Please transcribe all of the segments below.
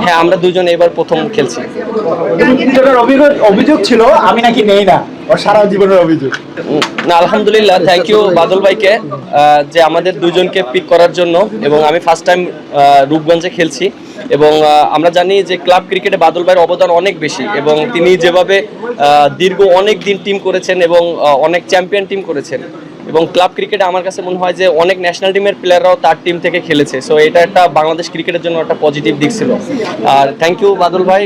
হ্যাঁ, আমরা দুজন এবার প্রথম খেলছি। অভিযোগ ছিল আমি নাকি নেই না, ওর সারা জীবনের অভিযোগ। না, আলহামদুলিল্লাহ, থ্যাংক ইউ বাদল ভাইকে যে আমাদের দুজনকে পিক করার জন্য। এবং আমি ফার্স্ট টাইম রূপগঞ্জে খেলছি এবং আমরা জানি যে ক্লাব ক্রিকেটে বাদল ভাইয়ের অবদান অনেক বেশি এবং তিনি যেভাবে দীর্ঘ অনেক দিন টিম করেছেন এবং অনেক চ্যাম্পিয়ন টিম করেছেন এবং ক্লাব ক্রিকেটে আমার কাছে মনে হয় যে অনেক ন্যাশনাল টিমের প্লেয়াররাও তার টিম থেকে খেলেছে। সো এটা একটা বাংলাদেশ ক্রিকেটের জন্য একটা পজিটিভ দিক ছিল। আর থ্যাংক ইউ বাদল ভাই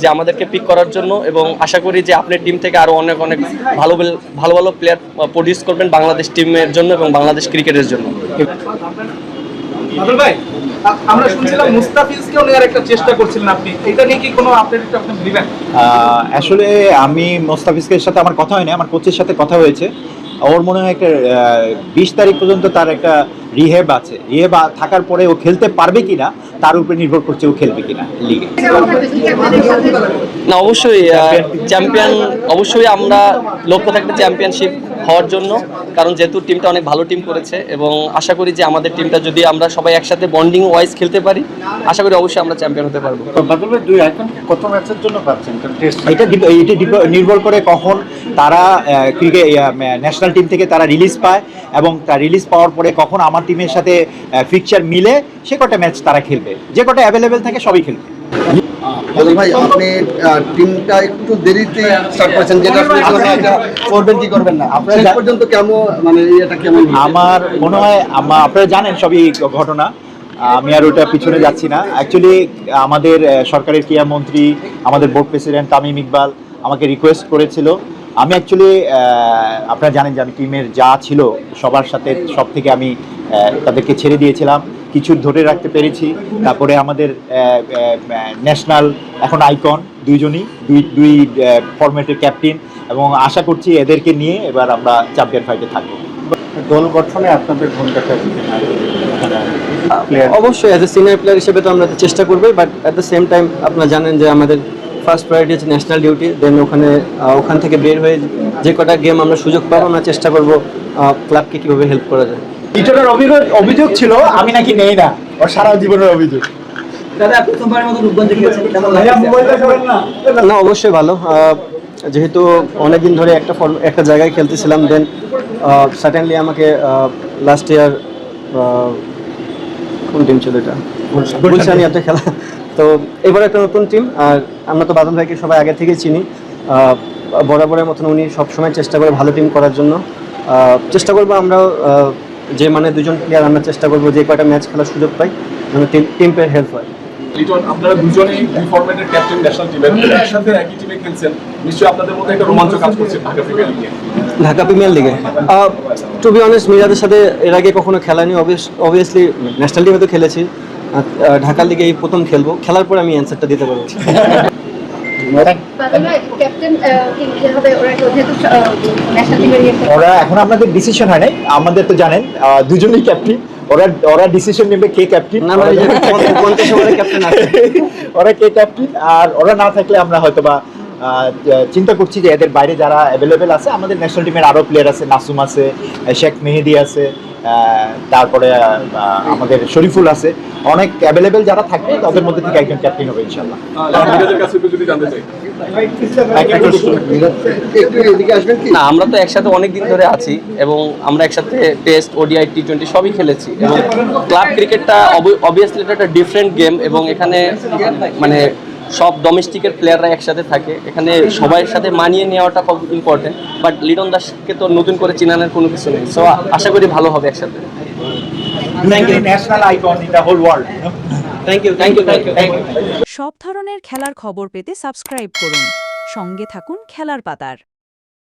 যে আমাদেরকে পিক করার জন্য এবং আশা করি যে আপনার টিম থেকে আরও অনেক অনেক ভালো ভালো প্লেয়ার প্রডিউস করবেন বাংলাদেশ টিমের জন্য এবং বাংলাদেশ ক্রিকেটের জন্য। বাদল ভাই, আমরা শুনছিলাম মুস্তাফিজকেও নেওয়ার একটা চেষ্টা করছিলেন আপনি, এটা নিয়ে কি কোনো আপডেট আপনি দিবেন? আসলে আমি মোস্তাফিজের সাথে আমার কথা হয়নি, আমার কোচের সাথে কথা হয়েছে। ওর মনে হয় একটা 20 তারিখ পর্যন্ত তার একটা রিহেব আছে। রিহেব থাকার পরে ও খেলতে পারবে কিনা তার উপরে নির্ভর করছে ও খেলবে কিনা লিগে। না, অবশ্যই চ্যাম্পিয়ন, অবশ্যই আমরা লক্ষ্য থাকবে চ্যাম্পিয়নশিপ হওয়ার জন্য, কারণ যেহেতু টিমটা অনেক ভালো টিম করেছে এবং আশা করি যে আমাদের টিমটা যদি আমরা সবাই একসাথে বন্ডিং ওয়াইজ খেলতে পারি, আশা করি অবশ্যই আমরা চ্যাম্পিয়ন হতে পারবো। বাদল ভাই, 2 আইকন কত ম্যাচের জন্য পাচ্ছেন? এটা নির্ভর করে কখন তারা ক্রিকেট ন্যাশনাল টিম থেকে তারা রিলিজ পায় এবং তার রিলিজ পাওয়ার পরে কখন আমার টিমের সাথে ফিক্সচার মিলে সে কটা ম্যাচ তারা খেলবে, যে কটা অ্যাভেলেবেল থাকে সবই খেলবে। বাদল ভাই, আপনি টিমটা একটু দেরিতে স্টার্ট করেছেন, যেটা করবেন কি করবেন না, আপনার শেষ পর্যন্ত কেমন, মানে এটা কেমন? আমার মনে হয় আপনারা জানেন সবই ঘটনা, আমি আর ওটা পিছনে যাচ্ছি না। অ্যাকচুয়ালি আমাদের সরকারের ক্রীড়া মন্ত্রী, আমাদের বোর্ড প্রেসিডেন্ট তামিম ইকবাল আমাকে রিকোয়েস্ট করেছিল। আমি অ্যাকচুয়ালি আপনারা জানেন যে আমি টিমের যা ছিল সবার সাথে সব থেকে আমি তাদেরকে ছেড়ে দিয়েছিলাম, কিছু ধরে রাখতে পেরেছি। তারপরে আমাদের ন্যাশনাল এখন আইকন দুইজনই, দুই ফরম্যাটের ক্যাপ্টেন, এবং আশা করছি এদেরকে নিয়ে এবার আমরা চ্যাম্পিয়ন ফাইটে থাকবো। দল গঠনে আপনাদের ভূমিকাটা অবশ্যই অ্যাজ এ সিনিয়র প্লেয়ার হিসেবে তো আমরা চেষ্টা করবোই, but at the same time আপনারা জানেন যে আমাদের ফার্স্ট প্রায়োরিটি হচ্ছে ন্যাশনাল ডিউটি। দেন ওখান থেকে বের হয়ে যে কটা গেম আমরা সুযোগ পাবো আমরা চেষ্টা করব ক্লাবকে কীভাবে হেল্প করা যায়। লিটনের অভিযোগ ছিল আমি নাকি নেই না, ওর সারা জীবনের অভিযোগ। না, অবশ্যই ভালো, যেহেতু অনেকদিন ধরে একটা জায়গায় খেলতেছিলাম। দেন সার্টেনলি আমাকে লাস্ট ইয়ার কোন টিম ছিল এটা, গুলশানিয়াতে খেলা, তো এবার একটা নতুন টিম। আর আমরা তো বাদল ভাইকে সবাই আগে থেকেই চিনি, বরাবরের মতন উনি সবসময় চেষ্টা করে ভালো টিম করার জন্য। চেষ্টা করবো আমরাও যে মানে দুজন প্লেয়ার আমরা চেষ্টা করবো যে কয়টা ম্যাচ খেলার সুযোগ পাই যেন টিমের হেল্প হয়। লিটন, আপনারা দুজনেই দুই ফরম্যাটের ক্যাপ্টেন ন্যাশনাল টিমের, একসাথে একই টিমে খেলছেন, নিশ্চয়ই আপনাদের মধ্যে একটা রোমাঞ্চ কাজ করছে ঢাকা প্রিমিয়ার লিগে। ঢাকা প্রিমিয়ার লিগে টু বি অনেস্ট মিরাজের সাথে এর আগে কখনো খেলানি, অবভিয়াসলি ন্যাশনাল টিমে তো খেলেছি, ঢাকা লিগে এই প্রথম খেলবো, খেলার পর আমি অ্যান্সারটা দিতে পারবো। ওরা এখন আপনাদের ডিসিশন হয় নাই, আমাদের তো জানেন দুজনেই ক্যাপ্টেন, ওরা ডিসিশন নেবে কে ক্যাপ্টেন। ওরা কে ক্যাপ্টেন, আর ওরা না থাকলে আমরা হয়তোবা চিন্তা করছি যে এদের বাইরে যারা অ্যাভেলেবেল আছে, আমাদের ন্যাশনাল টিমের আরও প্লেয়ার আছে, নাসুম আছে, শেখ মেহেদি আছে, তারপরে আমাদের শরীফুল আছে, অনেক অ্যাভেলেবেল যারা থাকবে তাদের মধ্যে থেকে একজন ক্যাপ্টেন হবে ইনশাল্লাহ। না, আমরা তো একসাথে অনেক দিন ধরে আছি এবং আমরা একসাথে টেস্ট, ওডিআই, টি20 সবই খেলেছি এবং ক্লাব ক্রিকেটটা অবভিয়াসলি এটা একটা ডিফারেন্ট গেম এবং এখানে মানে সব ডোমেস্টিকের প্লেয়াররা একসাথে থাকে, এখানে সবার সাথে মানিয়ে নেওয়াটা খুব ইম্পর্টেন্ট। বাট লিটন দাসকে তো নতুন করে চিনানোর কোনো কিছু নেই, সো আশা করি ভালো হবে একসাথে। National icon in the whole world. Thank you. সব ধরনের খেলার খবর পেতে সাবস্ক্রাইব করুন, সঙ্গে থাকুন খেলার পাতার।